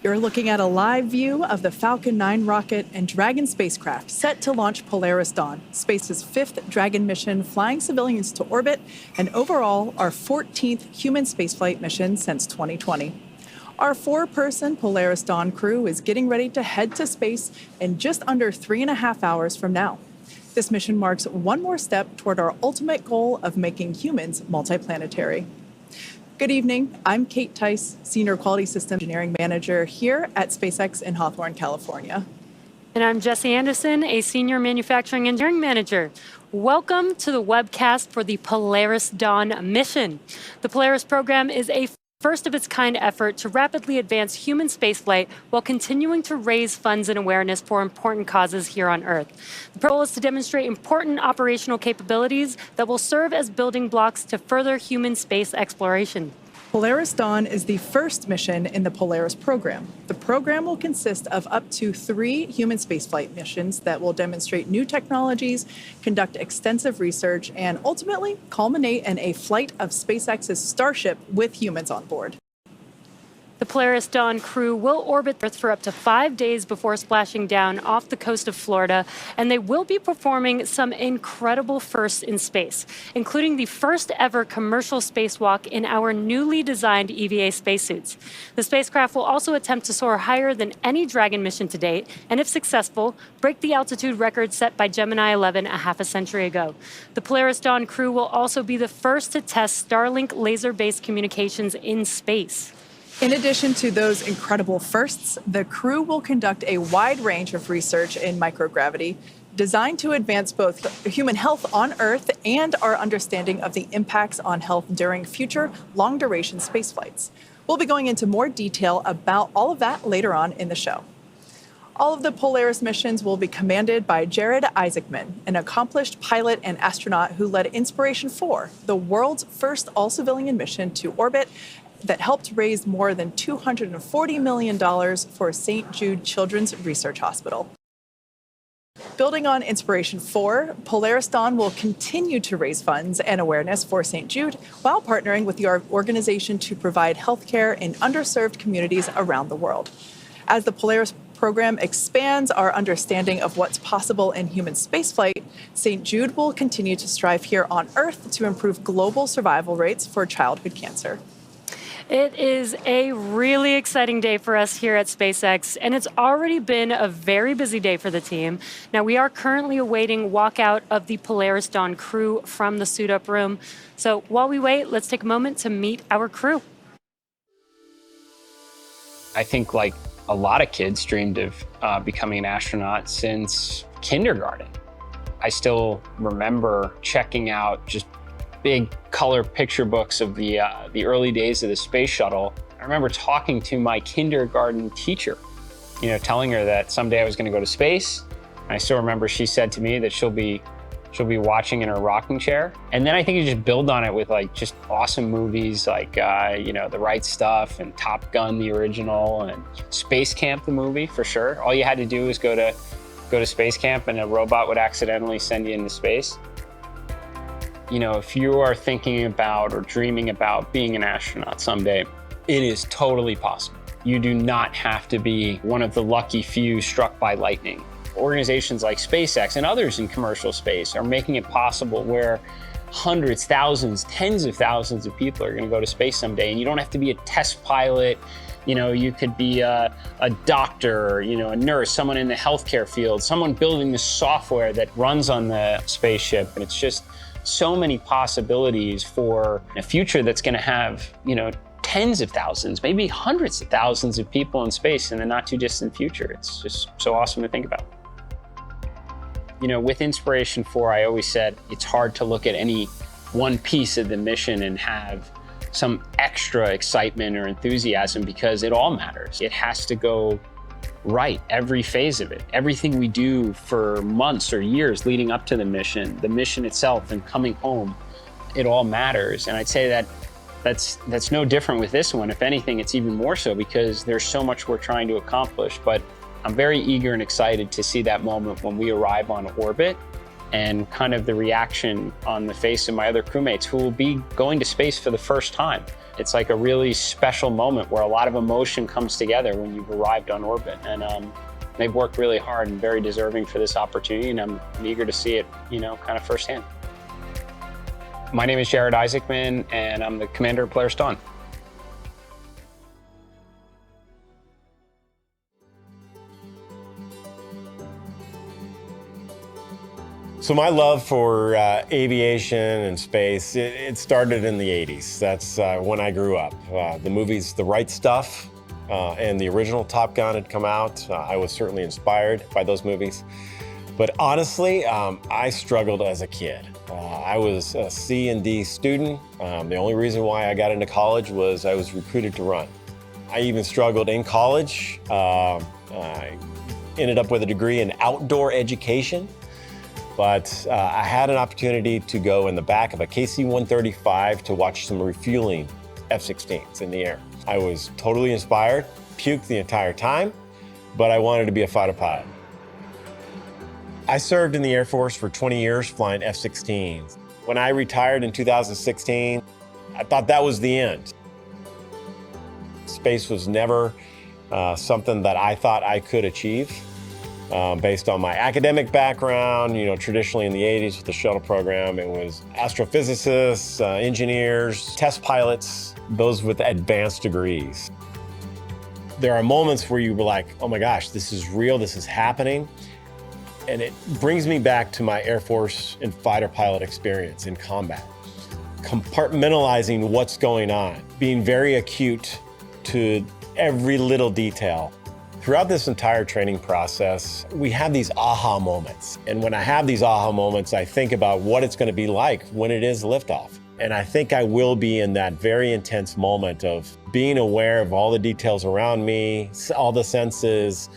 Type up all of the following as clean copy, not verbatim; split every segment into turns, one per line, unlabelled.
You're looking at a live view of the Falcon 9 rocket and Dragon spacecraft set to launch Polaris Dawn, space's 5th Dragon mission flying civilians to orbit, and overall our 14th human spaceflight mission since 2020. Our 4-person Polaris Dawn crew is getting ready to head to space in just under 3.5 hours from now. This mission marks one more step toward our ultimate goal of making humans multiplanetary. Good evening. I'm Kate Tice, Senior Quality System Engineering Manager here at SpaceX in Hawthorne, California.
And I'm Jessie Anderson, a Senior Manufacturing Engineering Manager. Welcome to the webcast for the Polaris Dawn mission. The Polaris program is a first-of-its-kind effort to rapidly advance human spaceflight while continuing to raise funds and awareness for important causes here on Earth. The goal is to demonstrate important operational capabilities that will serve as building blocks to further human space exploration.
Polaris Dawn is the first mission in the Polaris program. The program will consist of up to 3 human spaceflight missions that will demonstrate new technologies, conduct extensive research, and ultimately culminate in a flight of SpaceX's Starship with humans on board.
The Polaris Dawn crew will orbit Earth for up to 5 days before splashing down off the coast of Florida, and they will be performing some incredible firsts in space, including the first ever commercial spacewalk in our newly designed EVA spacesuits. The spacecraft will also attempt to soar higher than any Dragon mission to date, and if successful, break the altitude record set by Gemini 11 a half a century ago. The Polaris Dawn crew will also be the first to test Starlink laser-based communications in space.
In addition to those incredible firsts, the crew will conduct a wide range of research in microgravity designed to advance both human health on Earth and our understanding of the impacts on health during future long-duration spaceflights. We'll be going into more detail about all of that later on in the show. All of the Polaris missions will be commanded by Jared Isaacman, an accomplished pilot and astronaut who led Inspiration 4, the world's first all-civilian mission to orbit that helped raise more than $240 million for St. Jude Children's Research Hospital. Building on Inspiration 4, Polaris Dawn will continue to raise funds and awareness for St. Jude while partnering with the organization to provide healthcare in underserved communities around the world. As the Polaris program expands our understanding of what's possible in human spaceflight, St. Jude will continue to strive here on Earth to improve global survival rates for childhood cancer.
It is a really exciting day for us here at SpaceX, and it's already been a very busy day for the team. Now, we are currently awaiting walkout of the Polaris Dawn crew from the suit-up room. So while we wait, let's take a moment to meet our crew.
I think, like a lot of kids, dreamed of becoming an astronaut since kindergarten. I still remember checking out just big color picture books of the early days of the space shuttle. I remember talking to my kindergarten teacher, telling her that someday I was going to go to space. And I still remember she said to me that she'll be watching in her rocking chair. And then I think you just build on it with just awesome movies like The Right Stuff and Top Gun, the original, and Space Camp, the movie, for sure. All you had to do was go to space camp and a robot would accidentally send you into space. If you are thinking about or dreaming about being an astronaut someday, it is totally possible. You do not have to be one of the lucky few struck by lightning. Organizations like SpaceX and others in commercial space are making it possible where hundreds, thousands, tens of thousands of people are going to go to space someday, and you don't have to be a test pilot. You could be a doctor, a nurse, someone in the healthcare field, someone building the software that runs on the spaceship. And it's just so many possibilities for a future that's going to have, tens of thousands, maybe hundreds of thousands of people in space in the not too distant future. It's just so awesome to think about. With Inspiration 4, I always said it's hard to look at any one piece of the mission and have some extra excitement or enthusiasm because it all matters. It has to go right, every phase of it. Everything we do for months or years leading up to the mission itself and coming home, it all matters. And I'd say that that's no different with this one. If anything, it's even more so because there's so much we're trying to accomplish. But I'm very eager and excited to see that moment when we arrive on orbit and kind of the reaction on the face of my other crewmates who will be going to space for the first time. It's like a really special moment where a lot of emotion comes together when you've arrived on orbit. And they've worked really hard and very deserving for this opportunity, and I'm eager to see it, kind of firsthand. My name is Jared Isaacman, and I'm the commander of Polaris Dawn.
So my love for aviation and space, it started in the 80s. That's when I grew up. The movies The Right Stuff and the original Top Gun had come out. I was certainly inspired by those movies. But honestly, I struggled as a kid. I was a C and D student. The only reason why I got into college was I was recruited to run. I even struggled in college. I ended up with a degree in outdoor education. But I had an opportunity to go in the back of a KC-135 to watch some refueling F-16s in the air. I was totally inspired, puked the entire time, but I wanted to be a fighter pilot. I served in the Air Force for 20 years flying F-16s. When I retired in 2016, I thought that was the end. Space was never something that I thought I could achieve. Based on my academic background, traditionally in the 80s with the shuttle program, it was astrophysicists, engineers, test pilots, those with advanced degrees. There are moments where you were like, oh my gosh, this is real, this is happening. And it brings me back to my Air Force and fighter pilot experience in combat. Compartmentalizing what's going on, being very acute to every little detail. Throughout this entire training process, we have these aha moments. And when I have these aha moments, I think about what it's going to be like when it is liftoff. And I think I will be in that very intense moment of being aware of all the details around me, all the senses,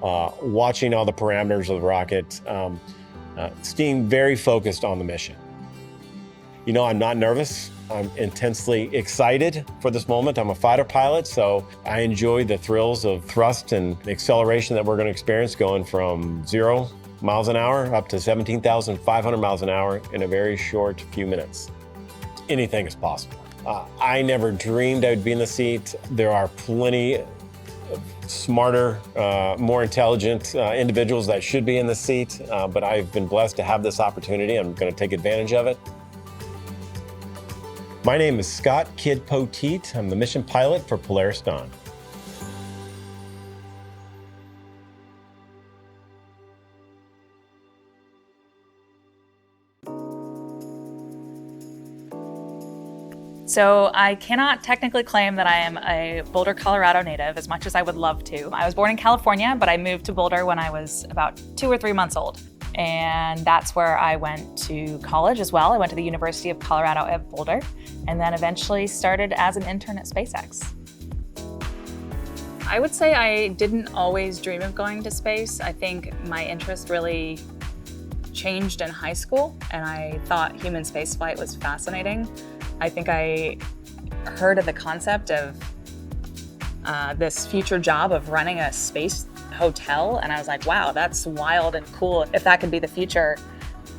watching all the parameters of the rocket, staying very focused on the mission. I'm not nervous. I'm intensely excited for this moment. I'm a fighter pilot, so I enjoy the thrills of thrust and acceleration that we're going to experience going from 0 miles an hour up to 17,500 miles an hour in a very short few minutes. Anything is possible. I never dreamed I would be in the seat. There are plenty of smarter, more intelligent individuals that should be in the seat, but I've been blessed to have this opportunity. I'm going to take advantage of it. My name is Scott Kid Poteet. I'm the mission pilot for Polaris Dawn.
So I cannot technically claim that I am a Boulder, Colorado native as much as I would love to. I was born in California, but I moved to Boulder when I was about 2 or 3 months old. And that's where I went to college as well. I went to the University of Colorado at Boulder, and then eventually started as an intern at SpaceX. I would say I didn't always dream of going to space. I think my interest really changed in high school, and I thought human spaceflight was fascinating. I think I heard of the concept of this future job of running a space hotel, and I was like, wow, that's wild and cool. If that could be the future,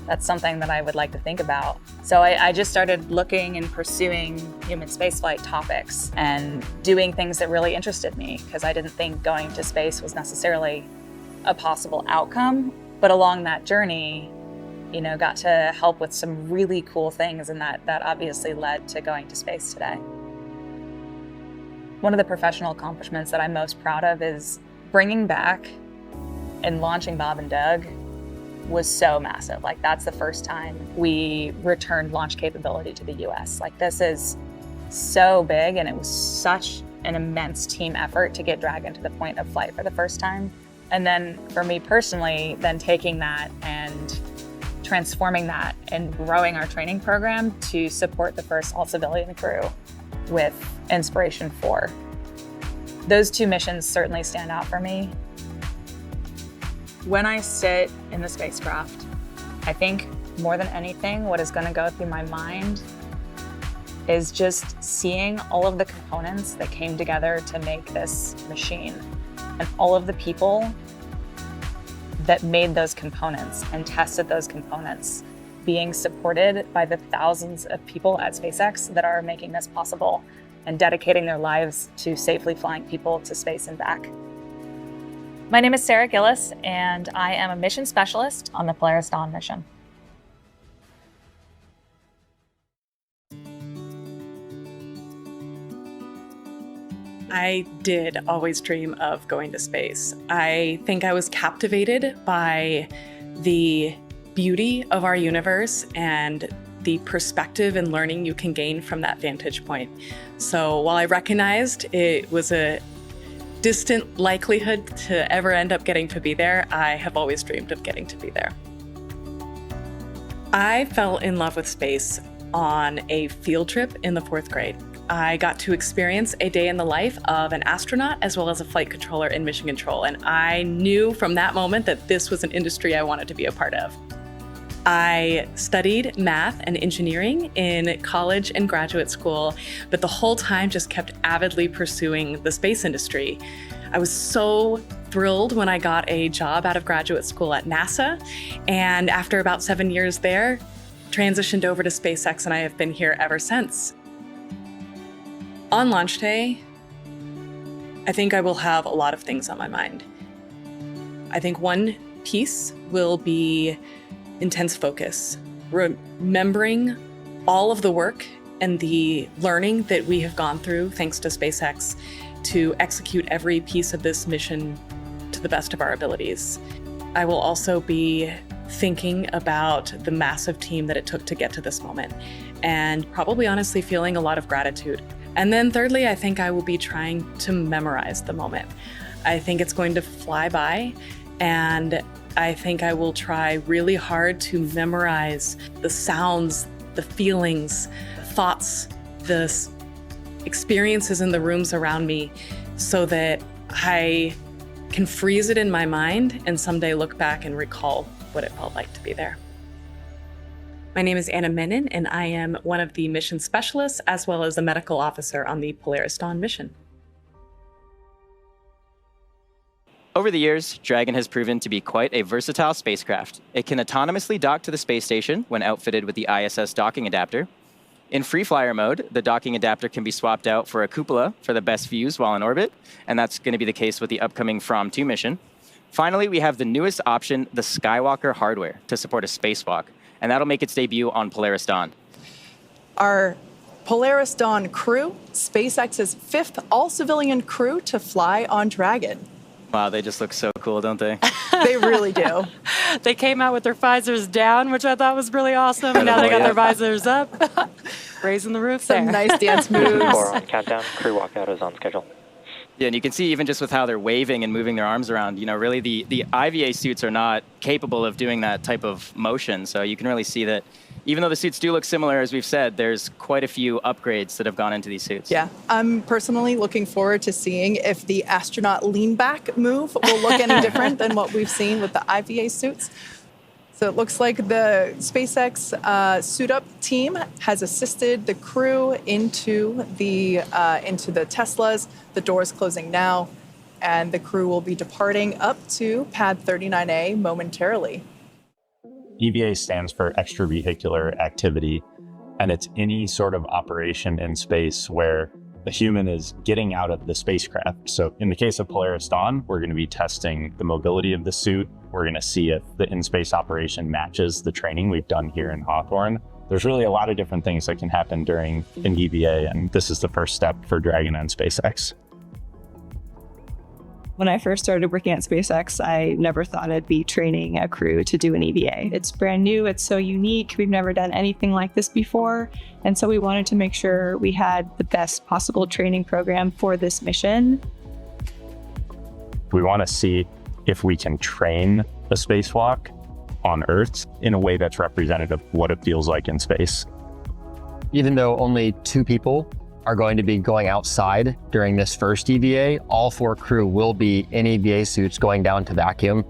that's something that I would like to think about. So I just started looking and pursuing human spaceflight topics and doing things that really interested me, because I didn't think going to space was necessarily a possible outcome. But along that journey, got to help with some really cool things, and that obviously led to going to space today. One of the professional accomplishments that I'm most proud of is bringing back and launching Bob and Doug was so massive. Like, that's the first time we returned launch capability to the US. Like, this is so big, and it was such an immense team effort to get Dragon to the point of flight for the first time. And then for me personally, then taking that and transforming that and growing our training program to support the first all-civilian crew with Inspiration 4. Those two missions certainly stand out for me. When I sit in the spacecraft, I think more than anything, what is going to go through my mind is just seeing all of the components that came together to make this machine, and all of the people that made those components and tested those components, being supported by the thousands of people at SpaceX that are making this possible and dedicating their lives to safely flying people to space and back. My name is Sarah Gillis, and I am a mission specialist on the Polaris Dawn mission.
I did always dream of going to space. I think I was captivated by the beauty of our universe and the perspective and learning you can gain from that vantage point. So while I recognized it was a distant likelihood to ever end up getting to be there, I have always dreamed of getting to be there. I fell in love with space on a field trip in the 4th grade. I got to experience a day in the life of an astronaut as well as a flight controller in mission control, and I knew from that moment that this was an industry I wanted to be a part of. I studied math and engineering in college and graduate school, but the whole time just kept avidly pursuing the space industry. I was so thrilled when I got a job out of graduate school at NASA, and after about 7 years there, transitioned over to SpaceX, and I have been here ever since. On launch day, I think I will have a lot of things on my mind. I think one piece will be intense focus, remembering all of the work and the learning that we have gone through thanks to SpaceX to execute every piece of this mission to the best of our abilities. I will also be thinking about the massive team that it took to get to this moment, and probably honestly feeling a lot of gratitude. And then thirdly, I think I will be trying to memorize the moment. I think it's going to fly by, and I think I will try really hard to memorize the sounds, the feelings, thoughts, the experiences in the rooms around me so that I can freeze it in my mind and someday look back and recall what it felt like to be there. My name is Anna Menon, and I am one of the mission specialists as well as a medical officer on the Polaris Dawn mission.
Over the years, Dragon has proven to be quite a versatile spacecraft. It can autonomously dock to the space station when outfitted with the ISS docking adapter. In free flyer mode, the docking adapter can be swapped out for a cupola for the best views while in orbit, and that's going to be the case with the upcoming From 2 mission. Finally, we have the newest option, the Skywalker hardware, to support a spacewalk, and that'll make its debut on Polaris Dawn.
Our Polaris Dawn crew, SpaceX's 5th all-civilian crew to fly on Dragon.
Wow, they just look so cool, don't they?
They really do.
They came out with their visors down, which I thought was really awesome. And now they got their visors up, raising the roof
Some
there.
nice dance moves.
4 on countdown. Crew walkout is on schedule.
Yeah, and you can see even just with how they're waving and moving their arms around, you know, really the IVA suits are not capable of doing that type of motion. So you can really see that even though the suits do look similar, as we've said, there's quite a few upgrades that have gone into these suits.
Yeah, I'm personally looking forward to seeing if the astronaut lean back move will look any different than what we've seen with the IVA suits. So it looks like the SpaceX suit up team has assisted the crew into the Teslas. The doors closing now, and the crew will be departing up to pad 39A momentarily.
EVA stands for extravehicular activity, and it's any sort of operation in space where the human is getting out of the spacecraft. So in the case of Polaris Dawn, we're going to be testing the mobility of the suit. We're going to see if the in-space operation matches the training we've done here in Hawthorne. There's really a lot of different things that can happen during an EVA, and this is the first step for Dragon and SpaceX.
When I first started working at SpaceX, I never thought I'd be training a crew to do an EVA. It's brand new, it's so unique, we've never done anything like this before, and so we wanted to make sure we had the best possible training program for this mission.
We want to see if we can train a spacewalk on Earth in a way that's representative of what it feels like in space.
Even though only 2 people are going to be going outside during this first EVA, all 4 crew will be in EVA suits going down to vacuum.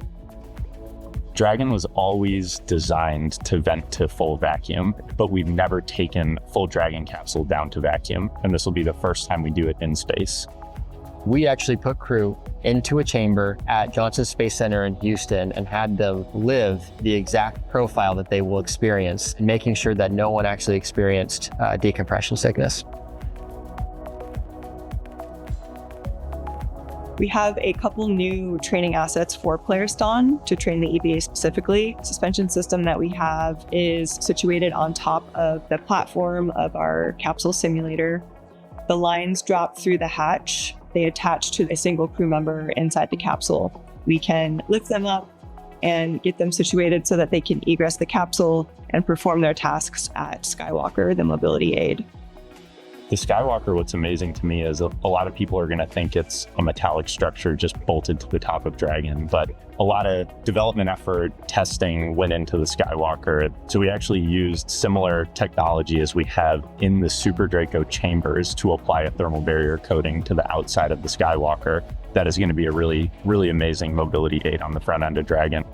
Dragon was always designed to vent to full vacuum, but we've never taken full Dragon capsule down to vacuum, and this will be the first time we do it in space.
We actually put crew into a chamber at Johnson Space Center in Houston and had them live the exact profile that they will experience, and making sure that no one actually experienced decompression sickness.
We have a couple new training assets for Polaris Dawn to train the EVA specifically. The suspension system that we have is situated on top of the platform of our capsule simulator. The lines drop through the hatch. They attach to a single crew member inside the capsule. We can lift them up and get them situated so that they can egress the capsule and perform their tasks at Skywalker, the mobility aid.
The Skywalker, what's amazing to me is a lot of people are going to think it's a metallic structure just bolted to the top of Dragon, but a lot of development effort, testing went into the Skywalker. So we actually used similar technology as we have in the Super Draco chambers to apply a thermal barrier coating to the outside of the Skywalker. That is going to be a really, really amazing mobility aid on the front end of Dragon.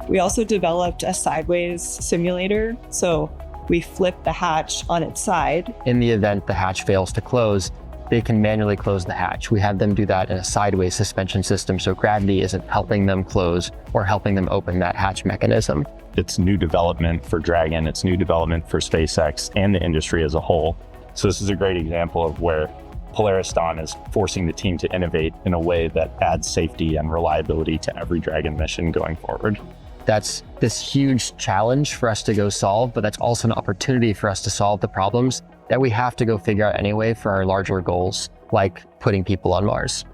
We also developed a sideways simulator. So we flip the hatch on its side.
In the event the hatch fails to close, they can manually close the hatch. We have them do that in a sideways suspension system, so gravity isn't helping them close or helping them open that hatch mechanism.
It's new development for Dragon, it's new development for SpaceX and the industry as a whole. So this is a great example of where Polaris Dawn is forcing the team to innovate in a way that adds safety and reliability to every Dragon mission going forward.
That's this huge challenge for us to go solve, but that's also an opportunity for us to solve the problems that we have to go figure out anyway for our larger goals, like putting people on Mars.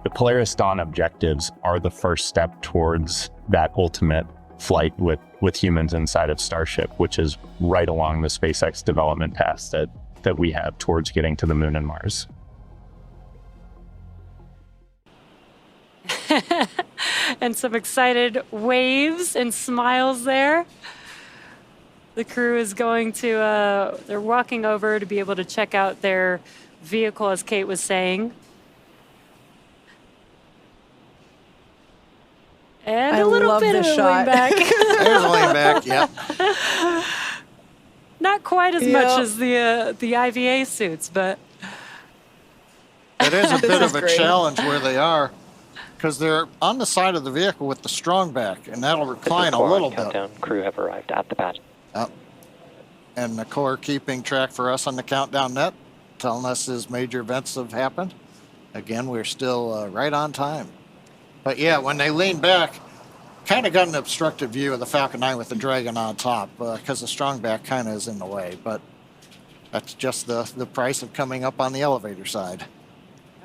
The Polaris Dawn objectives are the first step towards that ultimate flight with humans inside of Starship, which is right along the SpaceX development path that we have towards getting to the moon and Mars.
And some excited waves and smiles there. The crew is going to, they're walking over to be able to check out their vehicle, as Kate was saying. And a little bit of a lean back.
There's a lean back, yep.
Not quite as much as the IVA suits, but
it is a bit of a challenge where they are, because they're on the side of the vehicle with the strong back, and that'll recline a little bit.
Crew have arrived at the pad.
And the core keeping track for us on the countdown net, telling us as major events have happened. Again, we're still right on time. But yeah, when they lean back, kind of got an obstructed view of the Falcon 9 with the Dragon on top, because the strong back kind of is in the way. But that's just the price of coming up on the elevator side.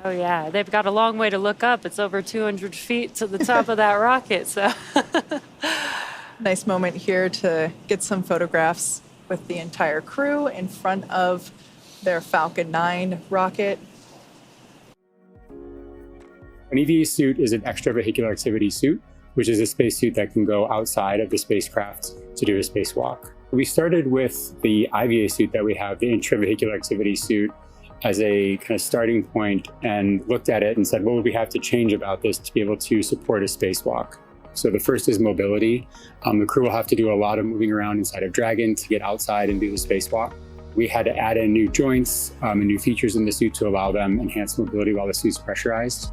oh yeah, they've got a long way to look up. It's over 200 feet to the top of that rocket. So
nice moment here to get some photographs with the entire crew in front of their Falcon 9 rocket.
An EVA suit is an extravehicular activity suit, which is a spacesuit that can go outside of the spacecraft to do a spacewalk. We started with the IVA suit that we have, the intravehicular activity suit, as a kind of starting point, and looked at it and said, what would we have to change about this to be able to support a spacewalk? So the first is mobility. The crew will have to do a lot of moving around inside of Dragon to get outside and do the spacewalk. We had to add in new joints and new features in the suit to allow them enhanced mobility while the suit's pressurized.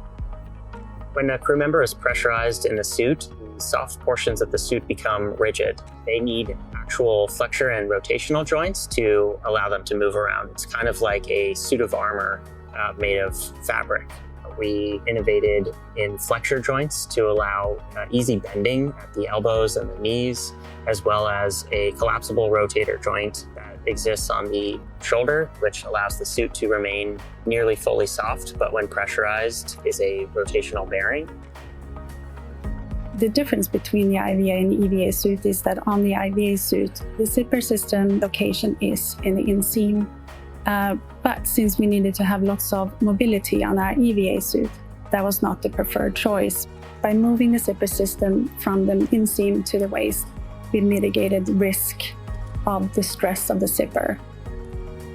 When a crew member is pressurized in the suit, the soft portions of the suit become rigid. They need actual flexure and rotational joints to allow them to move around. It's kind of like a suit of armor made of fabric. We innovated in flexure joints to allow easy bending at the elbows and the knees, as well as a collapsible rotator joint that exists on the shoulder, which allows the suit to remain nearly fully soft, but when pressurized is a rotational bearing.
The difference between the IVA and the EVA suit is that on the IVA suit, the zipper system location is in the inseam. But since we needed to have lots of mobility on our EVA suit, that was not the preferred choice. By moving the zipper system from the inseam to the waist, we mitigated risk of the stress of the zipper.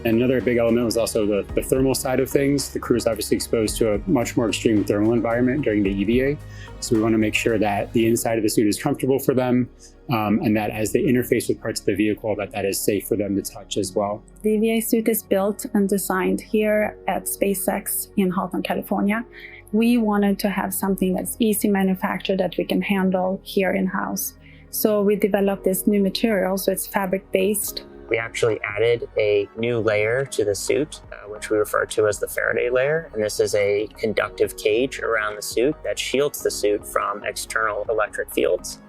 And another big element was also the thermal side of things. The crew is obviously exposed to a much more extreme thermal environment during the EVA. So we want to make sure that the inside of the suit is comfortable for them, and that as they interface with parts of the vehicle, that is safe for them to touch as well.
The EVA suit is built and designed here at SpaceX in Hawthorne, California. We wanted to have something that's easy manufactured that we can handle here in-house. So we developed this new material, so it's fabric-based.
We actually added a new layer to the suit, which we refer to as the Faraday layer. And this is a conductive cage around the suit that shields the suit from external electric fields.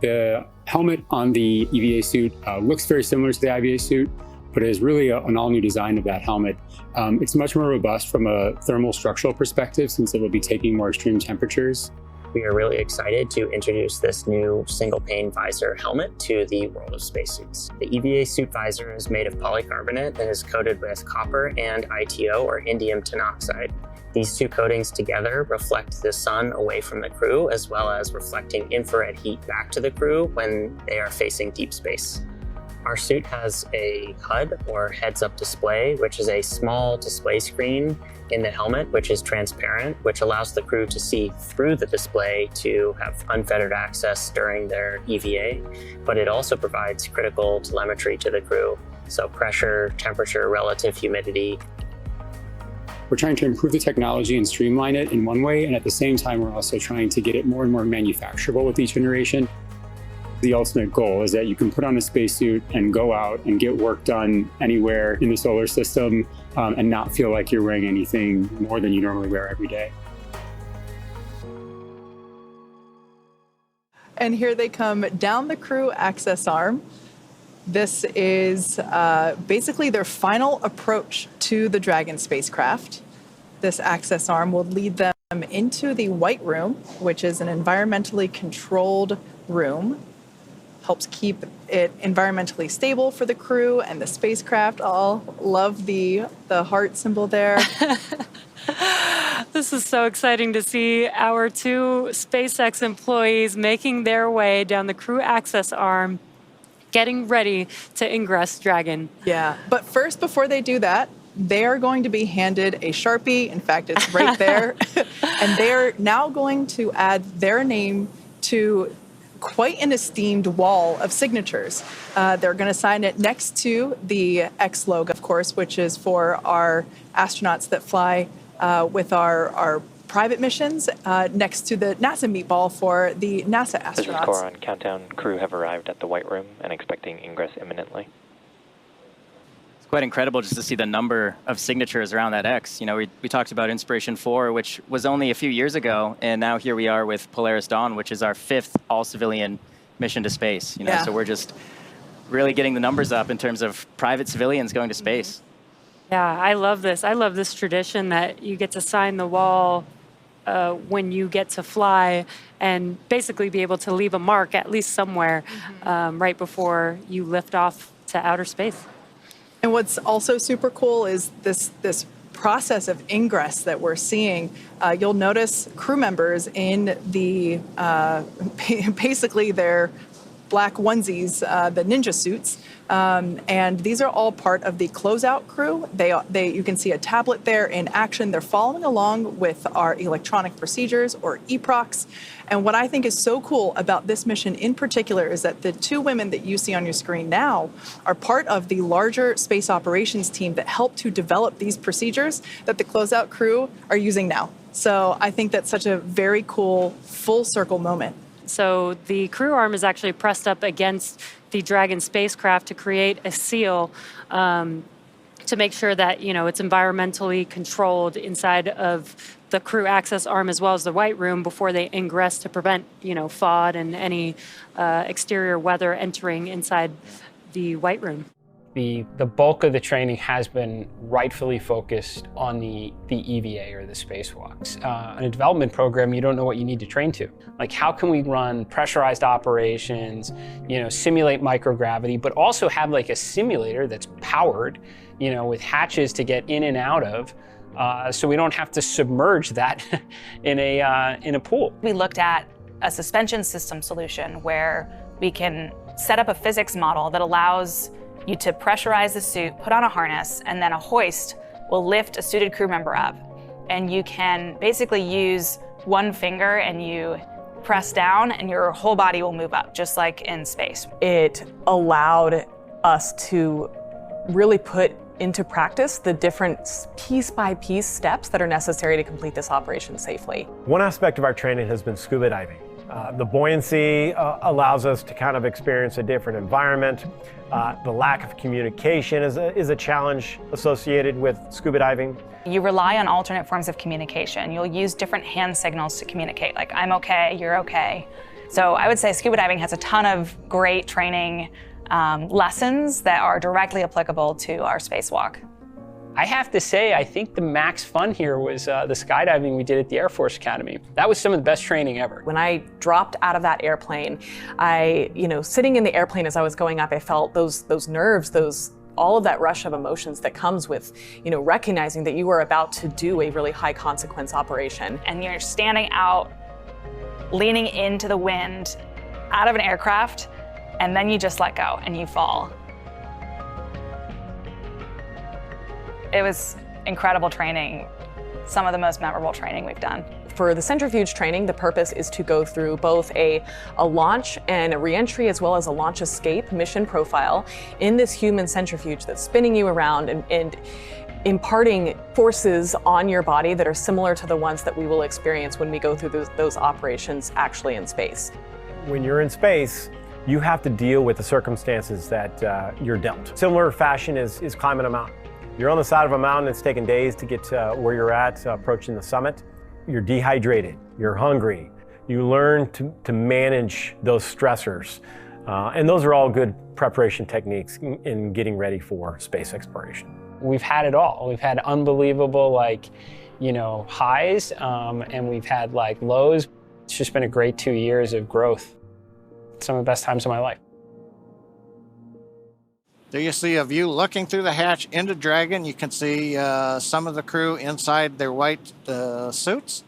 The helmet on the EVA suit looks very similar to the IVA suit, but it is really an all-new design of that helmet. It's much more robust from a thermal structural perspective since it will be taking more extreme temperatures.
We are really excited to introduce this new single-pane visor helmet to the world of spacesuits. The EVA suit visor is made of polycarbonate and is coated with copper and ITO, or indium tenoxide. These two coatings together reflect the sun away from the crew, as well as reflecting infrared heat back to the crew when they are facing deep space. Our suit has a HUD, or heads-up display, which is a small display screen in the helmet, which is transparent, which allows the crew to see through the display to have unfettered access during their EVA, but it also provides critical telemetry to the crew, so pressure, temperature, relative humidity.
We're trying to improve the technology and streamline it in one way, and at the same time, we're also trying to get it more and more manufacturable with each generation. The ultimate goal is that you can put on a spacesuit and go out and get work done anywhere in the solar system and not feel like you're wearing anything more than you normally wear every day.
And here they come down the crew access arm. This is basically their final approach to the Dragon spacecraft. This access arm will lead them into the White Room, which is an environmentally controlled room. Helps keep it environmentally stable for the crew and the spacecraft. All love the heart symbol there.
This is so exciting to see our two SpaceX employees making their way down the crew access arm, getting ready to ingress Dragon.
Yeah, but first, before they do that, they are going to be handed a Sharpie. In fact, it's right there. And they're now going to add their name to quite an esteemed wall of signatures. They're going to sign it next to the X logo, of course, which is for our astronauts that fly with our private missions, next to the NASA meatball for the NASA astronauts.
This is Cora on countdown. Crew have arrived at the White Room and expecting ingress imminently.
It's quite incredible just to see the number of signatures around that X. You know, we talked about Inspiration 4, which was only a few years ago, and now here we are with Polaris Dawn, which is our 5th all-civilian mission to space. You know, so we're just really getting the numbers up in terms of private civilians going to space.
Yeah, I love this. I love this tradition that you get to sign the wall when you get to fly and basically be able to leave a mark at least somewhere right before you lift off to outer space.
And what's also super cool is this process of ingress that we're seeing. You'll notice crew members in the basically their black onesies, the ninja suits, and these are all part of the closeout crew. You can see a tablet there in action. They're following along with our electronic procedures, or EPROCs. And what I think is so cool about this mission in particular is that the two women that you see on your screen now are part of the larger space operations team that helped to develop these procedures that the closeout crew are using now. So I think that's such a very cool full circle moment.
So the crew arm is actually pressed up against the Dragon spacecraft to create a seal to make sure that, you know, it's environmentally controlled inside of the crew access arm as well as the White Room before they ingress to prevent, you know, FOD and any exterior weather entering inside the White Room.
The bulk of the training has been rightfully focused on the EVA, or the spacewalks. In a development program, you don't know what you need to train to. Like, how can we run pressurized operations, you know, simulate microgravity, but also have like a simulator that's powered, you know, with hatches to get in and out of, so we don't have to submerge that in a pool.
We looked at a suspension system solution where we can set up a physics model that allows you to pressurize the suit, put on a harness, and then a hoist will lift a suited crew member up. And you can basically use one finger and you press down and your whole body will move up, just like in space.
It allowed us to really put into practice the different piece-by-piece steps that are necessary to complete this operation safely.
One aspect of our training has been scuba diving. The buoyancy allows us to kind of experience a different environment. The lack of communication is a challenge associated with scuba diving.
You rely on alternate forms of communication. You'll use different hand signals to communicate, like I'm okay, you're okay. So I would say scuba diving has a ton of great training lessons that are directly applicable to our spacewalk.
I have to say, I think the max fun here was the skydiving we did at the Air Force Academy. That was some of the best training ever.
When I dropped out of that airplane, sitting in the airplane as I was going up, I felt those nerves, all of that rush of emotions that comes with, recognizing that you are about to do a really high consequence operation.
And you're standing out, leaning into the wind, out of an aircraft, and then you just let go and you fall. It was incredible training, some of the most memorable training we've done.
For the centrifuge training, the purpose is to go through both a launch and a reentry as well as a launch escape mission profile in this human centrifuge that's spinning you around and imparting forces on your body that are similar to the ones that we will experience when we go through those operations actually in space.
When you're in space, you have to deal with the circumstances that you're dealt. Similar fashion is climbing a mountain. You're on the side of a mountain, it's taken days to get to where you're at, approaching the summit. You're dehydrated, you're hungry. You learn to manage those stressors. And those are all good preparation techniques in getting ready for space exploration.
We've had it all. We've had unbelievable highs, and we've had lows. It's just been a great 2 years of growth. Some of the best times of my life.
There you see a view looking through the hatch into Dragon. You can see some of the crew inside their white suits,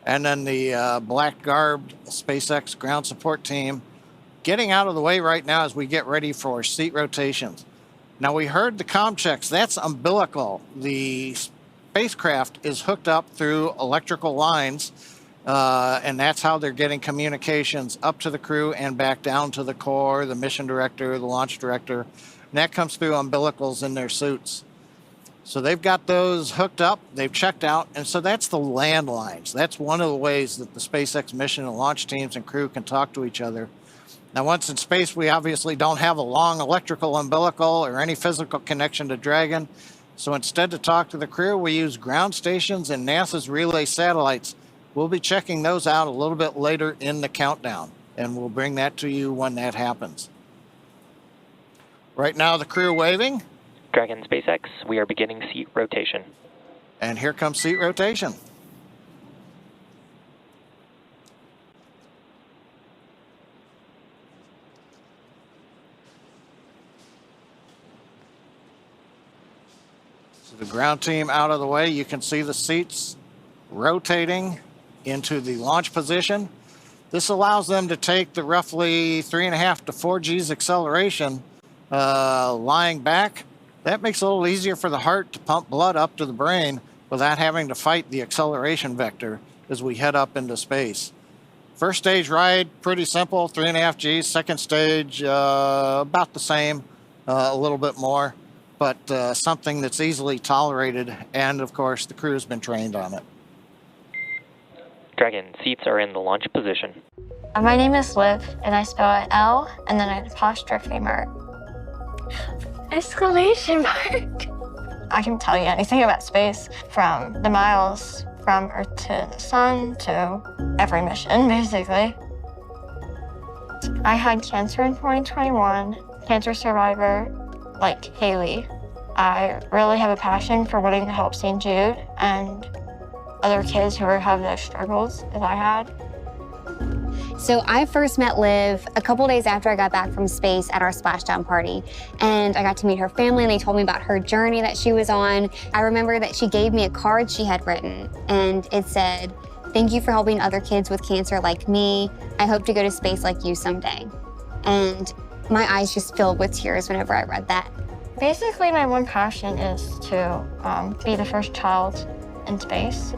and then the black-garbed SpaceX ground support team getting out of the way right now as we get ready for seat rotations. Now, we heard the comm checks. That's umbilical. The spacecraft is hooked up through electrical lines, and that's how they're getting communications up to the crew and back down to the core, the mission director, the launch director. And that comes through umbilicals in their suits. So they've got those hooked up, they've checked out, and so that's the landlines. That's one of the ways that the SpaceX mission and launch teams and crew can talk to each other. Now, once in space, we obviously don't have a long electrical umbilical or any physical connection to Dragon. So instead, to talk to the crew, we use ground stations and NASA's relay satellites. We'll be checking those out a little bit later in the countdown, and we'll bring that to you when that happens. Right now, the crew waving.
Dragon SpaceX, we are beginning seat rotation.
And here comes seat rotation. So the ground team out of the way, you can see the seats rotating into the launch position. This allows them to take the roughly 3.5 to 4 G's acceleration lying back. That makes it a little easier for the heart to pump blood up to the brain without having to fight the acceleration vector as we head up into space. First stage ride, pretty simple, 3.5 G's. Second stage, about the same, a little bit more, but something that's easily tolerated. And of course, the crew has been trained on it.
Dragon, seats are in the launch position.
My name is Liv, and I spell it L and then an apostrophe mark. Exclamation mark! I can tell you anything about space, from the miles from Earth to the sun to every mission, basically. I had cancer in 2021, cancer survivor like Haley. I really have a passion for wanting to help St. Jude and other kids who have those struggles as I had.
So I first met Liv a couple days after I got back from space at our splashdown party. And I got to meet her family and they told me about her journey that she was on. I remember that she gave me a card she had written and it said, "Thank you for helping other kids with cancer like me. I hope to go to space like you someday." And My eyes just filled with tears whenever I read that.
Basically, my one passion is to be the first child in space.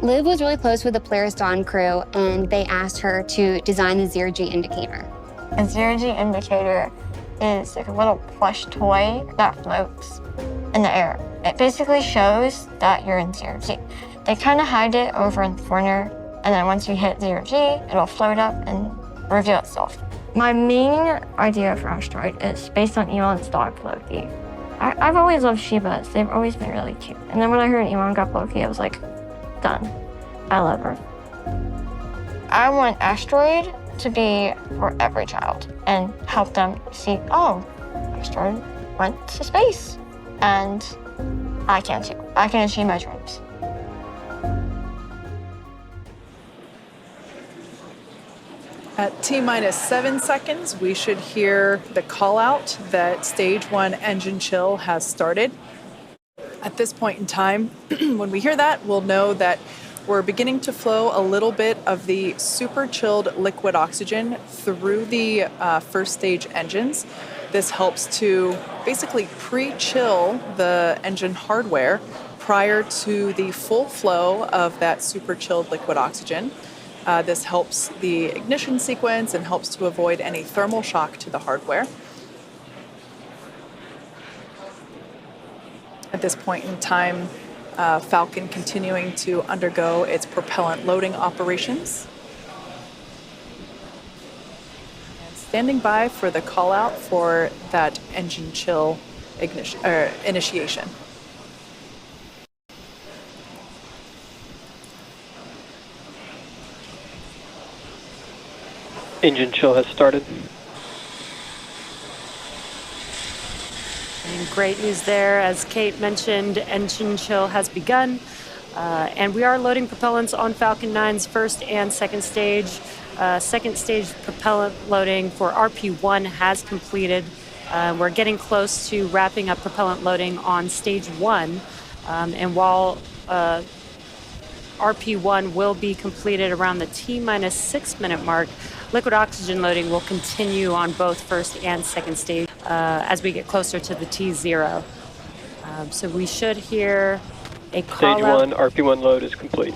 Liv was really close with the Polaris Dawn crew, and they asked her to design the zero-G indicator.
A zero-G indicator is like a little plush toy that floats in the air. It basically shows that you're in zero-G. They kind of hide it over in the corner, and then once you hit zero-G, it'll float up and reveal itself. My main idea for Asteroid is based on Elon's dog, Loki. I've always loved Shibas. They've always been really cute. And then when I heard Elon got Loki, I was like, done. I love her. I want Asteroid to be for every child and help them see, oh, Asteroid went to space. And I can too. I can achieve my dreams.
At T-minus 7 seconds, we should hear the call out that stage 1 engine chill has started. At this point in time, when we hear that, we'll know that we're beginning to flow a little bit of the super chilled liquid oxygen through the first stage engines. This helps to basically pre-chill the engine hardware prior to the full flow of that super chilled liquid oxygen. This helps the ignition sequence and helps to avoid any thermal shock to the hardware. At this point in time, Falcon continuing to undergo its propellant loading operations. And standing by for the call out for that engine chill initiation.
Engine chill has started.
And great news there. As Kate mentioned, engine chill has begun. And we are loading propellants on Falcon 9's first and second stage. Second stage propellant loading for RP1 has completed. We're getting close to wrapping up propellant loading on stage 1. And while RP1 will be completed around the T-minus 6 minute mark, liquid oxygen loading will continue on both first and second stage as we get closer to the T0. So we should hear a call
Stage
out.
1 RP1 load is complete.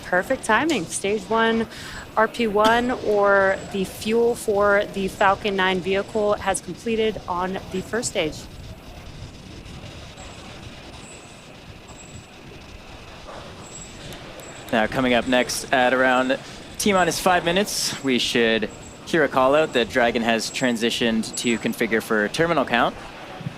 Perfect timing. Stage 1 RP1, or the fuel for the Falcon 9 vehicle, has completed on the first stage.
Now, coming up next at around T-minus 5 minutes, we should hear a call out that Dragon has transitioned to configure for terminal count.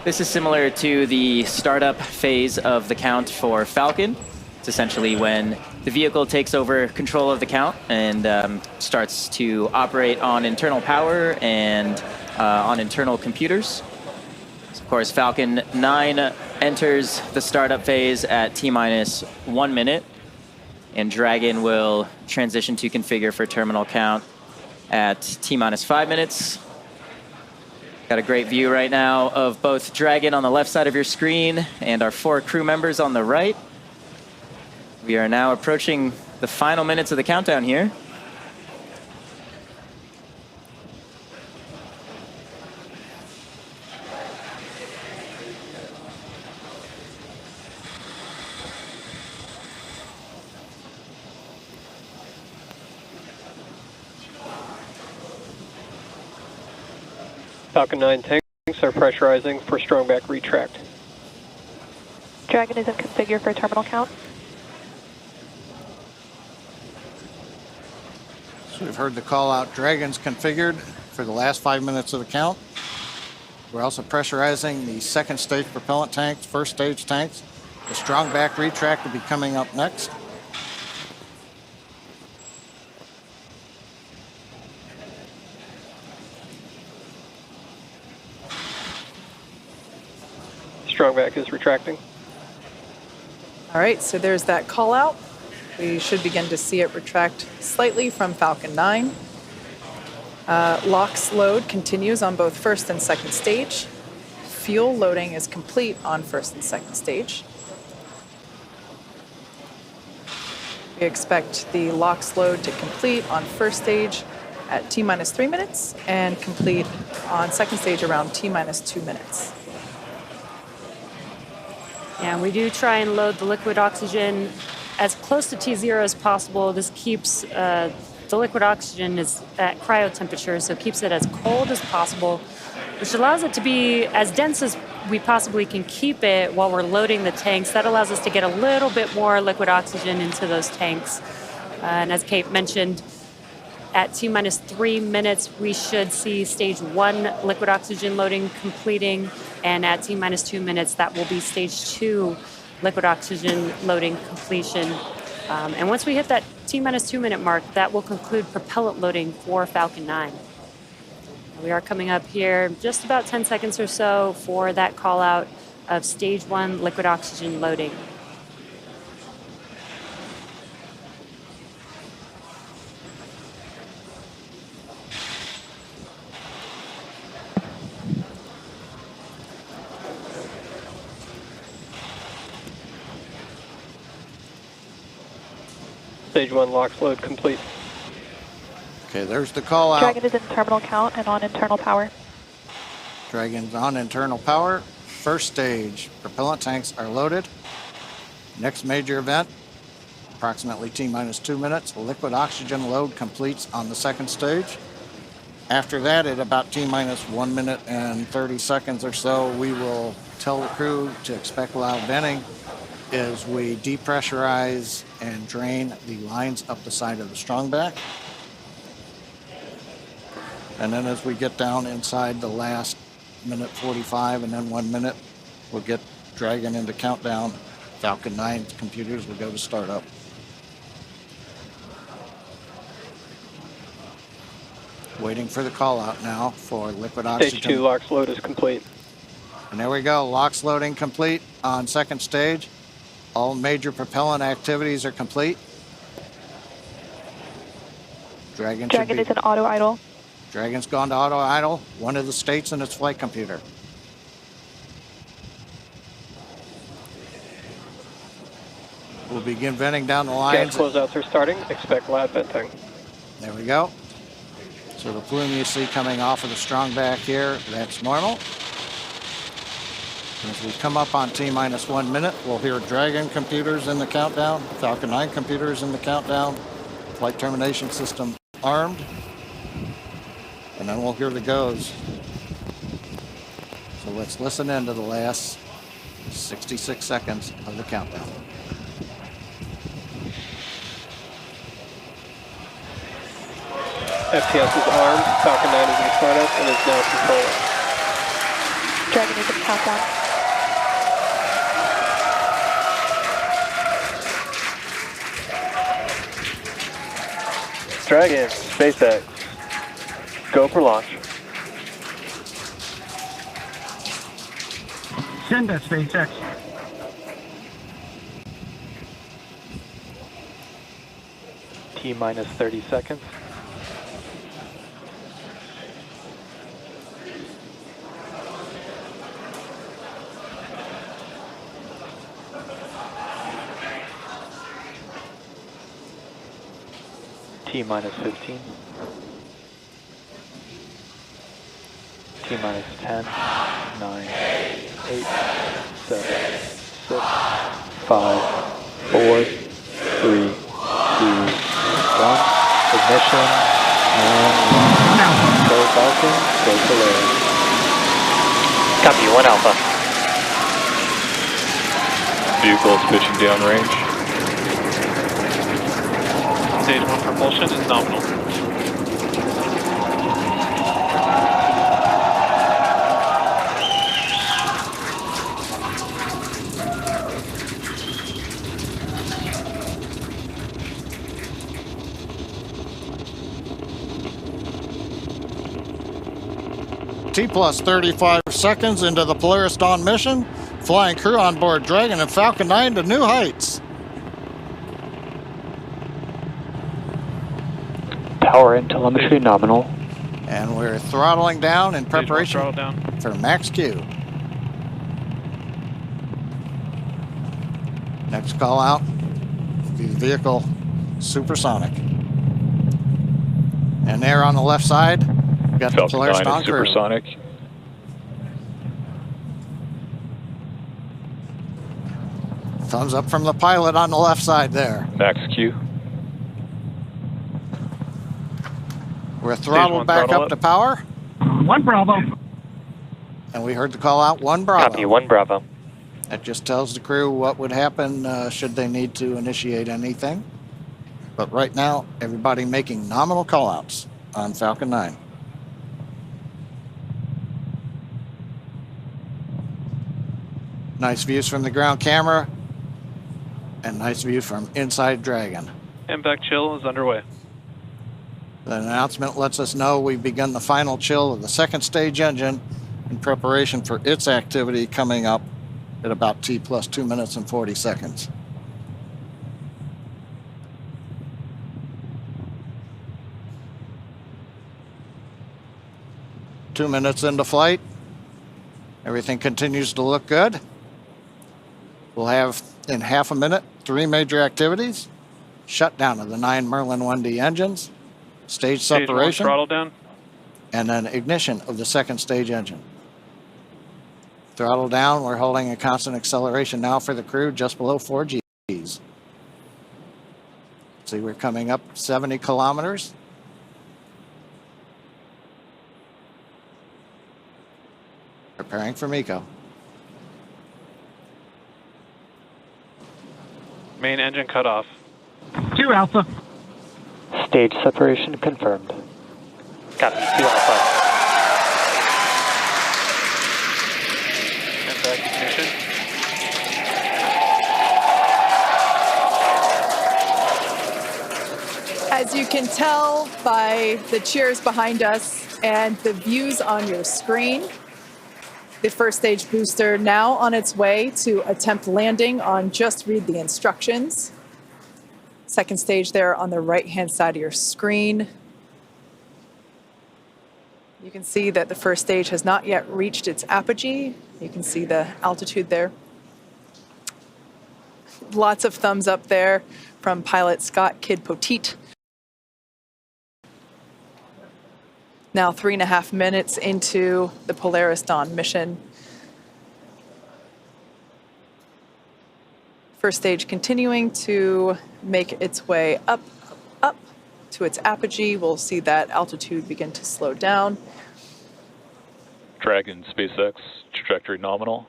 This is similar to the startup phase of the count for Falcon. It's essentially when the vehicle takes over control of the count and starts to operate on internal power and on internal computers. So of course, Falcon 9 enters the startup phase at T-minus 1 minute. And Dragon will transition to configure for terminal count at T-minus 5 minutes. Got a great view right now of both Dragon on the left side of your screen and our 4 crew members on the right. We are now approaching the final minutes of the countdown here.
Falcon 9 tanks are pressurizing for strong back retract.
Dragon is in configure for terminal count.
So we've heard the call out. Dragon's configured for the last 5 minutes of the count. We're also pressurizing the second stage propellant tanks, first stage tanks. The strong back retract will be coming up next.
Strong back is retracting.
All right, so there's that call out. We should begin to see it retract slightly from Falcon 9. LOX load continues on both first and second stage. Fuel loading is complete on first and second stage. We expect the LOX load to complete on first stage at T-minus 3 minutes and complete on second stage around T-minus 2 minutes.
And we do try and load the liquid oxygen as close to T0 as possible. This keeps the liquid oxygen is at cryo temperature, so keeps it as cold as possible, which allows it to be as dense as we possibly can keep it while we're loading the tanks. That allows us to get a little bit more liquid oxygen into those tanks. And as Kate mentioned, at T-minus 3 minutes, we should see stage 1 liquid oxygen loading completing. And at T-minus 2 minutes, that will be stage 2 liquid oxygen loading completion. And once we hit that T-minus 2 minute mark, that will conclude propellant loading for Falcon 9. We are coming up here just about 10 seconds or so for that call out of stage 1 liquid oxygen loading.
Stage 1 LOX load complete.
Okay, there's the call out.
Dragon is in terminal count and on internal power.
Dragon's on internal power. First stage, propellant tanks are loaded. Next major event, approximately T-minus 2 minutes, liquid oxygen load completes on the second stage. After that, at about T-minus 1 minute and 30 seconds or so, we will tell the crew to expect loud venting as we depressurize and drain the lines up the side of the strongback. And then as we get down inside the last minute 45 and then 1 minute, we'll get Dragon into countdown. Falcon 9 computers will go to startup. Waiting for the call out now for liquid oxygen.
Stage 2 LOX load is complete.
And there we go, LOX loading complete on second stage. All major propellant activities are complete. Dragon
is in auto idle.
Dragon's gone to auto idle, one of the states in its flight computer. We'll begin venting down the lines.
Gas closeouts are starting. Expect loud venting.
There we go. So the plume you see coming off of the strong back here, that's normal. As we come up on T-minus 1 minute, we'll hear Dragon computers in the countdown, Falcon 9 computers in the countdown, flight termination system armed, and then we'll hear the goes. So let's listen in to the last 66 seconds of the countdown.
FTS is armed, Falcon 9 is in startup and is now controlling.
Dragon is in countdown.
Dragon, SpaceX, go for launch.
Send us, SpaceX.
T-minus 30 seconds. T-minus 15. T-minus 10, 9, 8, 7, 6, 5, 4, 3, 2, 1. Ignition and launch. Go Falcon, go Polaris.
Copy, 1 Alpha.
Vehicle is pitching downrange.
Stage 1 propulsion is nominal.
T-plus 35 seconds into the Polaris Dawn mission, flying crew on board Dragon and Falcon 9 to new heights.
Power and telemetry nominal.
And we're throttling down in preparation for max Q. Next call out, the vehicle supersonic. And there on the left side, we got the
Falcon
Polaris
9
Dawn
is
crew.
supersonic.
Thumbs up from the pilot on the left side there.
Max Q.
We're throttled back
throttle
up to power.
1 Bravo.
And we heard the call out 1 Bravo.
Copy, 1 Bravo.
That just tells the crew what would happen should they need to initiate anything. But right now, everybody making nominal callouts on Falcon 9. Nice views from the ground camera and nice view from inside Dragon.
MVAC chill is underway.
The announcement lets us know we've begun the final chill of the second stage engine in preparation for its activity coming up at about T plus 2 minutes and 40 seconds. Two minutes into flight. Everything continues to look good. We'll have, in half a minute, 3 major activities. Shutdown of the 9 Merlin 1D engines, stage separation,
throttle down,
and then ignition of the second stage engine. Throttle down, we're holding a constant acceleration now for the crew, just below 4 Gs. See, we're coming up 70 kilometers. Preparing for MECO.
main engine cut off.
2 Alpha.
Stage separation confirmed.
Copy, 2 Alpha. MVAC ignition.
As you can tell by the cheers behind us and the views on your screen, the first stage booster now on its way to attempt landing on Just Read the Instructions. Second stage there on the right-hand side of your screen. You can see that the first stage has not yet reached its apogee. You can see the altitude there. Lots of thumbs up there from pilot Scott Kid Poteet. Now 3.5 minutes into the Polaris Dawn mission. First stage continuing to make its way up to its apogee. We'll see that altitude begin to slow down.
Dragon SpaceX, trajectory nominal.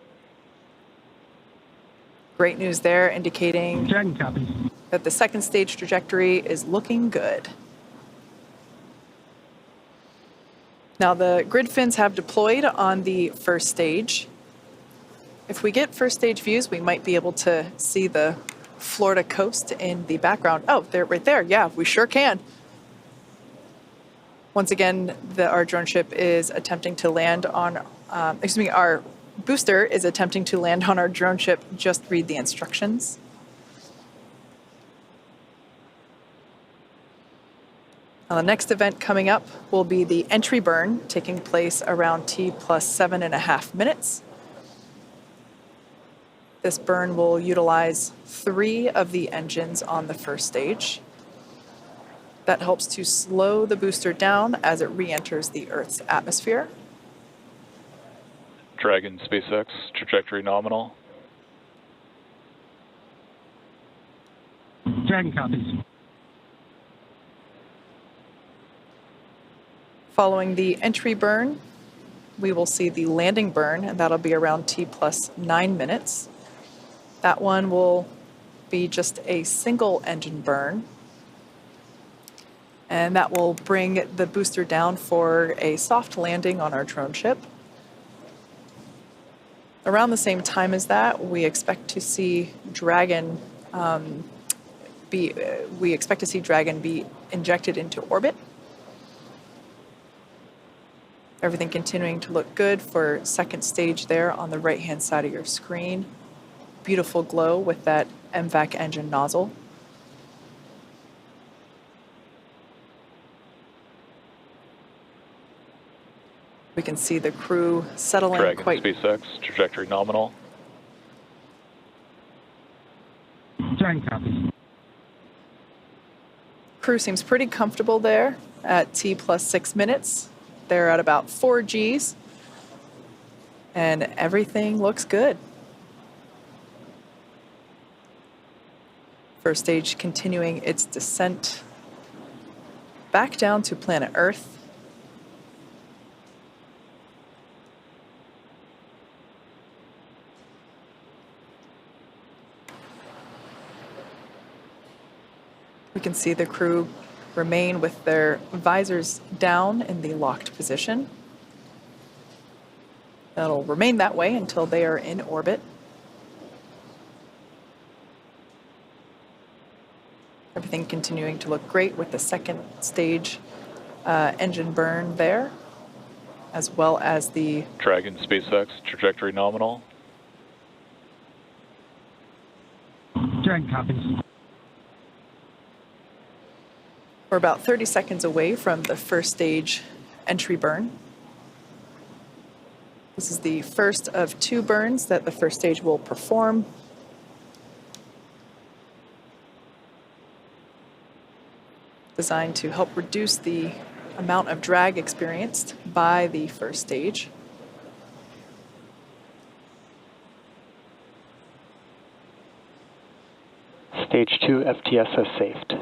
Great news there, indicating that the second stage trajectory is looking good. Now the grid fins have deployed on the first stage. If we get first stage views, we might be able to see the Florida coast in the background. Oh, they're right there. Yeah, we sure can. Once again, our drone ship is attempting to land on, our booster is attempting to land on our drone ship. Just read the instructions. Now, the next event coming up will be the entry burn, taking place around T plus 7.5 minutes. This burn will utilize 3 of the engines on the first stage. That helps to slow the booster down as it re-enters the Earth's atmosphere.
Dragon SpaceX, trajectory nominal.
Dragon copies.
Following the entry burn, we will see the landing burn, and that'll be around T plus 9 minutes. That one will be just a single engine burn. And that will bring the booster down for a soft landing on our drone ship. Around the same time as that, we expect to see Dragon be injected into orbit. Everything continuing to look good for second stage there on the right-hand side of your screen. Beautiful glow with that MVAC engine nozzle. We can see the crew settling
Dragon
quite
SpaceX, trajectory nominal.
Dragon copies.
Crew seems pretty comfortable there at T plus 6 minutes. They're at about 4 Gs. And everything looks good. First stage continuing its descent back down to planet Earth. We can see the crew remain with their visors down in the locked position. That'll remain that way until they are in orbit. Everything continuing to look great with the second stage engine burn there, as well as the
Dragon SpaceX, trajectory nominal.
Dragon copies.
We're about 30 seconds away from the first stage entry burn. This is the first of 2 burns that the first stage will perform. Designed to help reduce the amount of drag experienced by the first stage.
Stage 2 FTSS saved.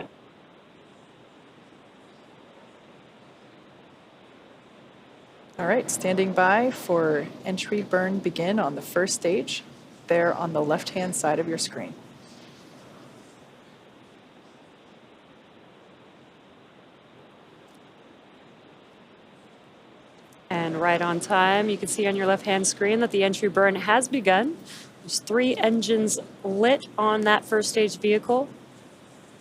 All right, standing by for entry burn begin on the first stage, there on the left-hand side of your screen.
And right on time, you can see on your left-hand screen that the entry burn has begun. There's 3 engines lit on that first stage vehicle.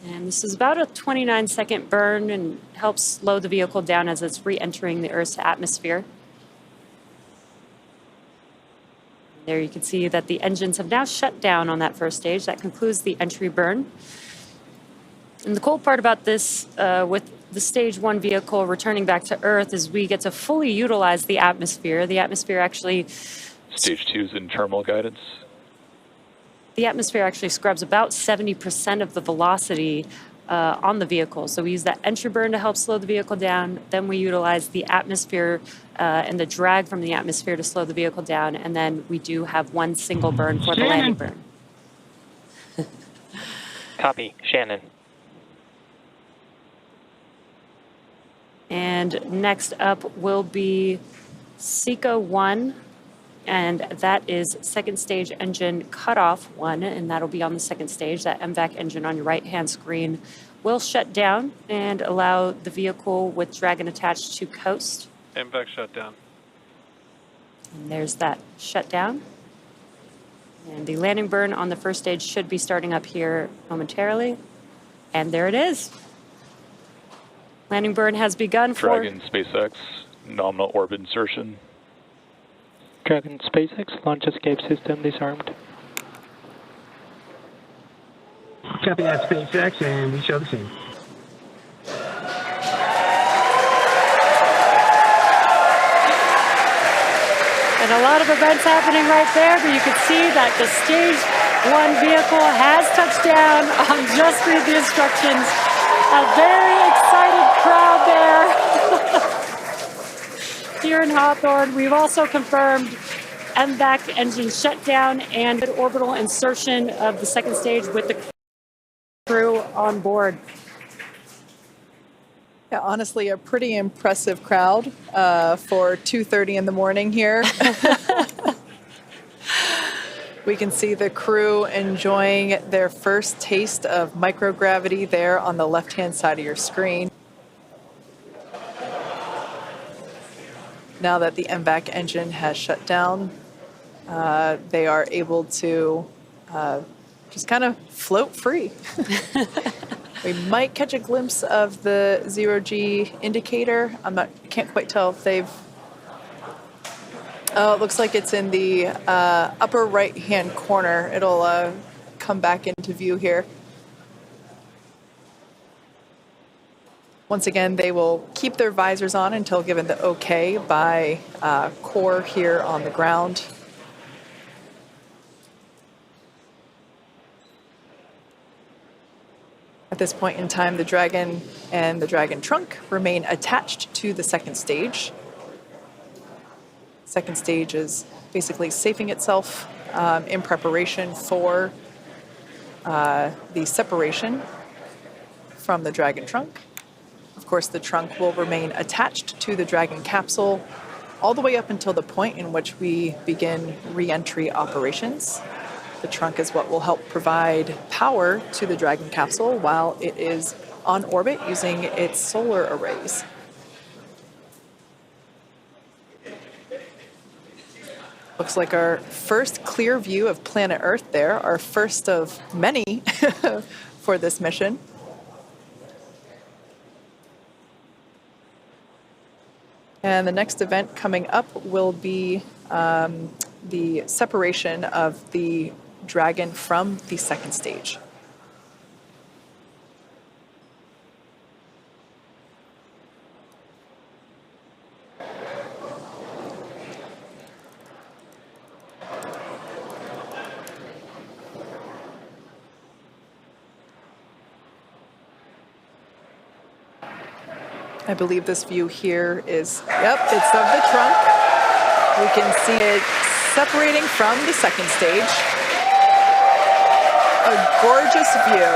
And this is about a 29-second burn and helps slow the vehicle down as it's re-entering the Earth's atmosphere. There you can see that the engines have now shut down on that first stage. That concludes the entry burn. And the cool part about this, with the stage 1 vehicle returning back to Earth, is we get to fully utilize the atmosphere. The atmosphere actually...
Stage 2 is in terminal guidance.
The atmosphere actually scrubs about 70% of the velocity on the vehicle. So we use that entry burn to help slow the vehicle down. Then we utilize the atmosphere and the drag from the atmosphere to slow the vehicle down. And then we do have 1 single burn for the landing burn.
Copy, Shannon.
And next up will be SECA 1. And that is second stage engine cutoff 1, and that'll be on the second stage. That MVAC engine on your right-hand screen will shut down and allow the vehicle with Dragon attached to coast.
MVAC shut down.
And there's that shutdown. And the landing burn on the first stage should be starting up here momentarily. And there it is. Landing burn has begun for...
Dragon SpaceX, nominal orbit insertion.
Dragon SpaceX, launch escape system disarmed.
Copy that, SpaceX, and we show the scene.
And a lot of events happening right there, but you can see that the stage 1 vehicle has touched down on Just Read the Instructions. A very excited crowd there. Here in Hawthorne, we've also confirmed MVAC engine shutdown and orbital insertion of the second stage with the crew on board.
Yeah, honestly, a pretty impressive crowd for 2:30 in the morning here. We can see the crew enjoying their first taste of microgravity there on the left-hand side of your screen. Now that the MVAC engine has shut down, they are able to just kind of float free. We might catch a glimpse of the 0G indicator. Can't quite tell if they've... Oh, it looks like it's in the upper right-hand corner. It'll come back into view here. Once again, they will keep their visors on until given the okay by core here on the ground. At this point in time, the Dragon and the Dragon trunk remain attached to the second stage. Second stage is basically safing itself in preparation for the separation from the Dragon trunk. Of course, the trunk will remain attached to the Dragon capsule all the way up until the point in which we begin re-entry operations. The trunk is what will help provide power to the Dragon capsule while it is on orbit using its solar arrays. Looks like our first clear view of planet Earth there, our first of many for this mission. And the next event coming up will be the separation of the Dragon from the second stage. I believe this view here is, yep, it's of the trunk. We can see it separating from the second stage. A gorgeous view.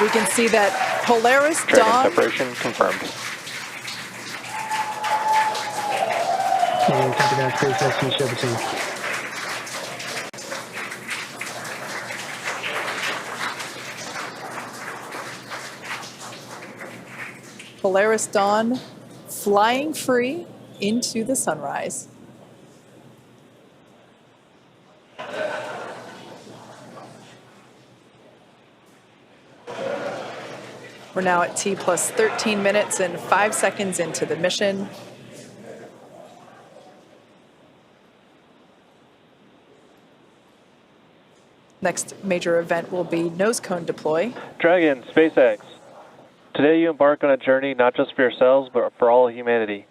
We can see that Polaris Dawn.
Separation confirmed.
And copy that, SpaceX, we show the same.
Polaris Dawn flying free into the sunrise. We're now at T plus 13 minutes and 5 seconds into the mission. Next major event will be nose cone deploy.
Dragon, SpaceX. Today you embark on a journey not just for yourselves, but for all of humanity.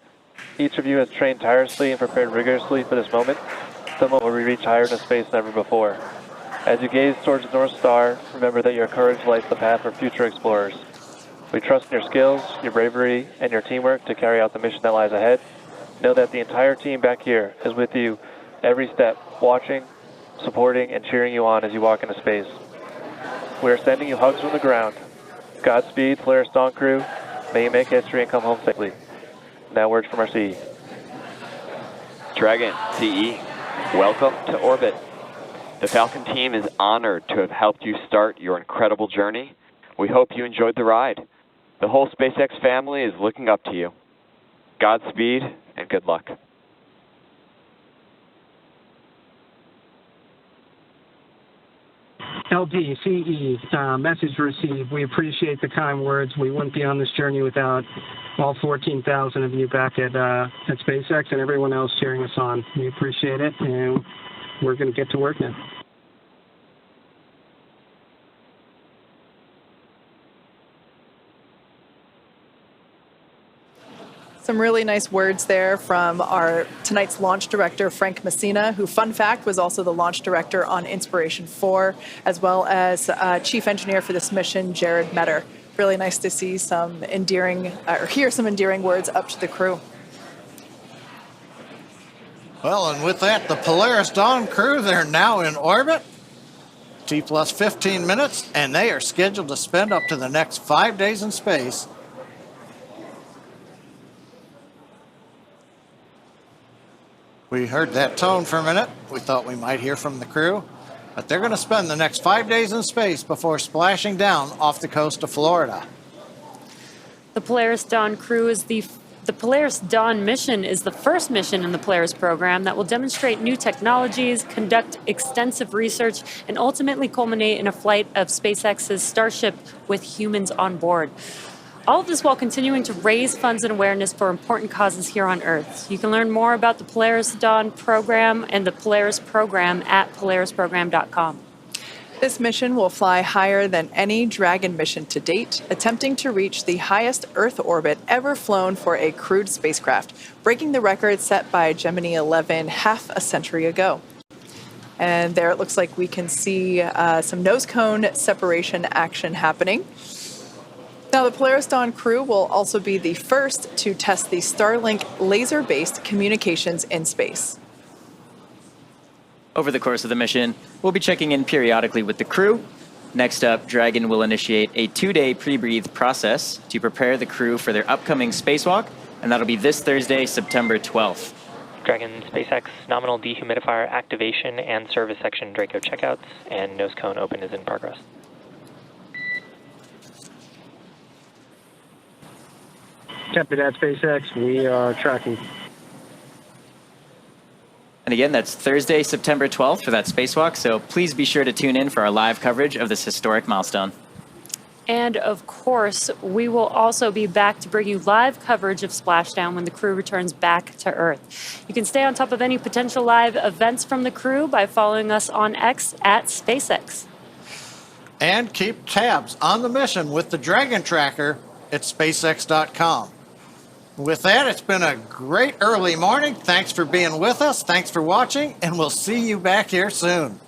Each of you has trained tirelessly and prepared rigorously for this moment, the moment where we reach higher into space than ever before. As you gaze towards the North Star, remember that your courage lights the path for future explorers. We trust in your skills, your bravery, and your teamwork to carry out the mission that lies ahead. Know that the entire team back here is with you every step, watching, supporting, and cheering you on as you walk into space. We are sending you hugs from the ground. Godspeed, Polaris Dawn crew. May you make history and come home safely. Now words from our CE.
Dragon, CE, welcome to orbit. The Falcon team is honored to have helped you start your incredible journey. We hope you enjoyed the ride. The whole SpaceX family is looking up to you. Godspeed and good luck.
LD, CE, message received. We appreciate the kind words. We wouldn't be on this journey without all 14,000 of you back at SpaceX and everyone else cheering us on. We appreciate it, and we're going to get to work now.
Some really nice words there from our tonight's launch director, Frank Messina, who, fun fact, was also the launch director on Inspiration 4, as well as chief engineer for this mission, Jared Metter. Really nice to see some endearing, or hear some endearing words up to the crew.
Well, and with that, the Polaris Dawn crew, they're now in orbit. T plus 15 minutes, and they are scheduled to spend up to the next 5 days in space. We heard that tone for a minute. We thought we might hear from the crew, but they're going to spend the next 5 days in space before splashing down off the coast of Florida.
The Polaris Dawn crew is the Polaris Dawn mission is the first mission in the Polaris program that will demonstrate new technologies, conduct extensive research, and ultimately culminate in a flight of SpaceX's Starship with humans on board. All of this while continuing to raise funds and awareness for important causes here on Earth. You can learn more about the Polaris Dawn program and the Polaris program at polarisprogram.com.
This mission will fly higher than any Dragon mission to date, attempting to reach the highest Earth orbit ever flown for a crewed spacecraft, breaking the record set by Gemini 11 half a century ago. And there it looks like we can see some nose cone separation action happening. Now, the Polaris Dawn crew will also be the first to test the Starlink laser-based communications in space.
Over the course of the mission, we'll be checking in periodically with the crew. Next up, Dragon will initiate a 2-day pre-breathe process to prepare the crew for their upcoming spacewalk, and that'll be this Thursday, September 12th.
Dragon SpaceX nominal dehumidifier activation and service section Draco checkouts, and nose cone open is in progress.
Copy that, SpaceX. We are tracking.
And again, that's Thursday, September 12th for that spacewalk, so please be sure to tune in for our live coverage of this historic milestone.
And of course, we will also be back to bring you live coverage of Splashdown when the crew returns back to Earth. You can stay on top of any potential live events from the crew by following us on X at SpaceX.
And keep tabs on the mission with the Dragon Tracker at SpaceX.com. With that, it's been a great early morning. Thanks for being with us. Thanks for watching, and we'll see you back here soon.